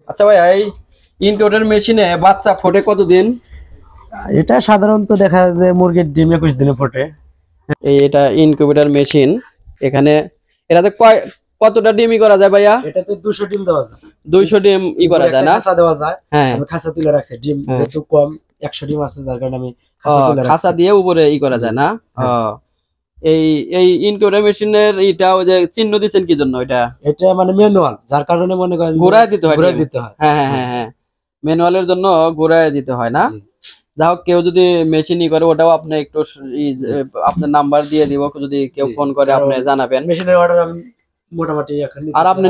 আচ্ছা ভাই, এই ইনকিউবেটর মেশিনে বাচ্চা ফোটে কতদিন? এটা সাধারণত দেখা যায় যে মুরগির ডিম 21 দিনে ফোটে। এটা ইনকিউবেটর মেশিন। এখানে এটাতে কতটা ডিমই করা যায় ভাইয়া? এটাতে 200 ডিম দেওয়া যায়। 200 ডিম করা যায় না? খাঁচা দেওয়া যায়। হ্যাঁ, আমি খাঁচা তুলে রাখছি। ডিম যেহেতু কম 100 ডিম আছে, যার কারণে আমি খাঁচা দিয়ে উপরে করা যায় না? এই এই ইনকিউবেটর মেশিনের ওই যে চিহ্ন দিচ্ছেন কি জন্য? এটা মানে ম্যানুয়াল, যার কারণে মনে করেন ঘোরায় দিতে হয়। হ্যাঁ হ্যাঁ হ্যাঁ হ্যাঁ, ম্যানুয়ালের জন্য ঘোরায় দিতে হয় না? যাই হোক, কেউ যদি মেশিন করে ওটাও আপনি একটু আপনার নাম্বার দিয়ে দিব, যদি কেউ ফোন করে আপনি জানাবেন। মেশিনের অর্ডার আমি মোটামুটি এখন আর আপনি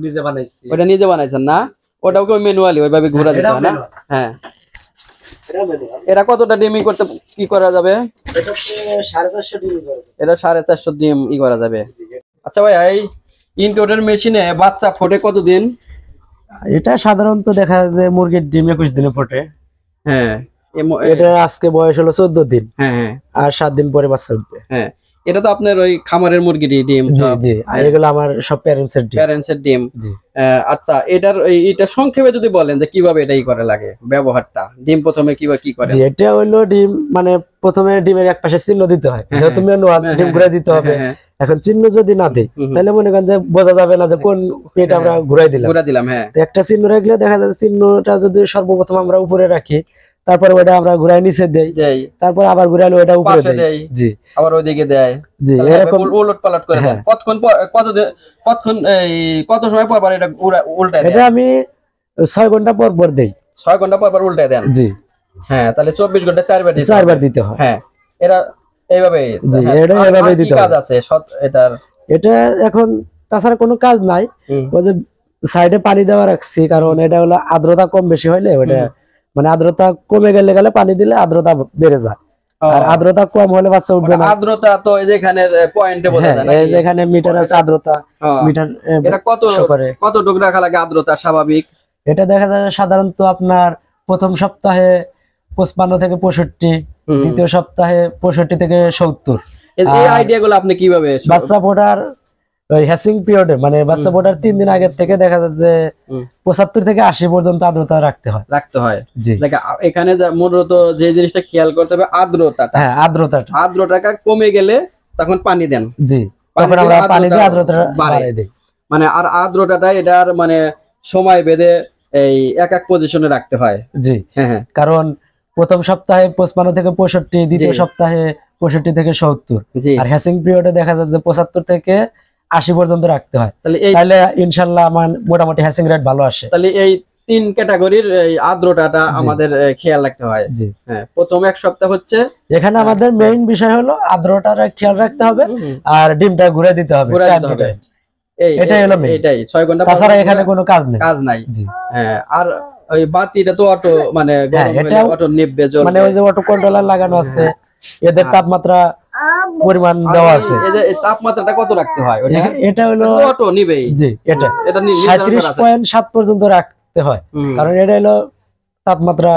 নিজে বানাইছি। ওটা নিজে বানাইছেন না? ওটাও কেউ ম্যানুয়ালি ওইভাবে ঘোরা দিতে হয় না? হ্যাঁ। এরা কতটা ডিম করতে করা যাবে? এটা 450 ডিম করা যাবে। এটা 450 ডিম করা যাবে। আচ্ছা ভাই, এই ইনকিউবেটর মেশিনে বাচ্চা ফোটে কতদিন? এটা সাধারণত দেখা যায় যে মুরগির ডিম 21 দিনে ফোটে। হ্যাঁ, এটা আজকে বয়স হলো 14 দিন। হ্যাঁ হ্যাঁ, আর 7 দিন পরে বাচ্চা উঠবে। হ্যাঁ, এটা তো আপনার ওই খামারের মুরগির ডিম? জি জি, আর এগুলো আমার সব প্যারেন্টসের ডিম। জি। আচ্ছা, এটা সংক্ষেপে যদি বলেন যে কিভাবে এটাই করে লাগে, ব্যবহারটা, ডিম প্রথমে কিভাবে কি করে? জি, এটা হলো ডিম মানে প্রথমে ডিমের এক পাশে চিহ্ন দিতে হয়, যেহেতু ম্যানুয়াল ডিম ঘুরে দিতে হবে। এখন চিহ্ন যদি না দেই তাহলে মনে করেন যে বোঝা যাবে না যে কোন পেট আমরা ঘুরাই দিলাম। হ্যাঁ, তো একটা চিহ্ন রাখলে দেখা যায় চিহ্নটা যদি সর্বপ্রথম আমরা উপরে রাখি, তারপরে ওটা আমরা ঘুরাই নিচে দেই, তারপর আবার ঘুরাইলে ওটা উপরে দেই। জি, আবার ওইদিকে দেয়। জি, এরকম উলট পালট করে দেয়। কত সময় পর পর এটা উল্টায় দেয়? এটা আমি 6 ঘন্টা পর পর দেই। 6 ঘন্টা পর পর উল্টায় দেন? জি, হ্যাঁ, তাহলে 24 ঘন্টা 4 বার দিতে হয়। হ্যাঁ, এরা এইভাবে। জি, এটা এইভাবে দিতে হয়। কাজ আছে এটা এখন তাছাড়া কোনো কাজ নাই। ওই যে সাইডে পানি দেওয়া রাখছি, কারণ এটা হলো আর্দ্রতা কম বেশি হইলে ওটা মানে আর্দ্রতা কমে গেলে পানি দিলে আর্দ্রতা বেড়ে যায়, আর আর্দ্রতা কম হলে বাচ্চা উঠবে না। আর্দ্রতা তো এই যেখানে পয়েন্টে বোঝা যায় না? এই যেখানে মিটার আছে আর্দ্রতা, মিটার। এটা কতটুকু রাখা লাগে আর্দ্রতা স্বাভাবিক? এটা দেখা যায় সাধারণত আপনার প্রথম সপ্তাহে 55 থেকে 65, দ্বিতীয় সপ্তাহে 65 থেকে 70। এই আইডিয়াগুলো আপনি কিভাবে? বাচ্চা ফোটার ওই হ্যাচিং পিরিয়ডে মানে বাচ্চা ফোটার 3 দিন আগে থেকে দেখা যায় যে 75 থেকে 80 পর্যন্ত আর্দ্রতা রাখতে হয়। জি, এখানে মূলত যে জিনিসটা খেয়াল করতে হবে আর্দ্রতাটা। হ্যাঁ, আর্দ্রতাটা কমে গেলে তখন পানি দেন। জি, তখন আমরা পানি দিয়ে আর্দ্রতাটা বাড়াই দেই। মানে আর আর্দ্রতাটা এটার মানে সময় বেঁধে এই এক পজিশনে রাখতে হয়। জি, হ্যাঁ, কারণ প্রথম সপ্তাহে 55 থেকে 65, দ্বিতীয় সপ্তাহে 65 থেকে 70, আর হ্যাচিং পিরিয়ডে দেখা যায় যে 75 থেকে 80 পর্যন্ত রাখতে হয়। তাহলে ইনশাআল্লাহ আমার মোটামুটি হ্যাচিং রেট ভালো আসে। তাহলে এই 3 ক্যাটাগরির এই আর্দ্রতাটা আমাদের খেয়াল রাখতে হয়। জি, হ্যাঁ, প্রথম এক সপ্তাহ হচ্ছে এখানে আমাদের মেইন বিষয় হলো আর্দ্রতাটা খেয়াল রাখতে হবে আর ডিমটা ঘুরে দিতে হবে। এটাই হলো মেইন। এটাই 6 ঘন্টা। তাছাড়া এখানে কোনো কাজ নাই। জি, হ্যাঁ। আর ওই বাতিটা তো অটো মানে গরম হলে অটো নিভবে, মানে ওই যে অটো কন্ট্রোলার লাগানো আছে, এদের তাপমাত্রা পরিমাণ দেওয়া আছে। এই তাপমাত্রাটা কত রাখতে হয়? এটা হলো অটো নিবেই। জি, এটা 37.7 পর্যন্ত রাখতে হয়, কারণ এটা হলো তাপমাত্রা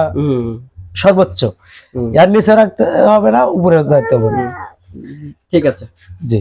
সর্বোচ্চ। এর নিচে রাখতে হবে না, উপরে যাইতে হবে না। ঠিক আছে। জি।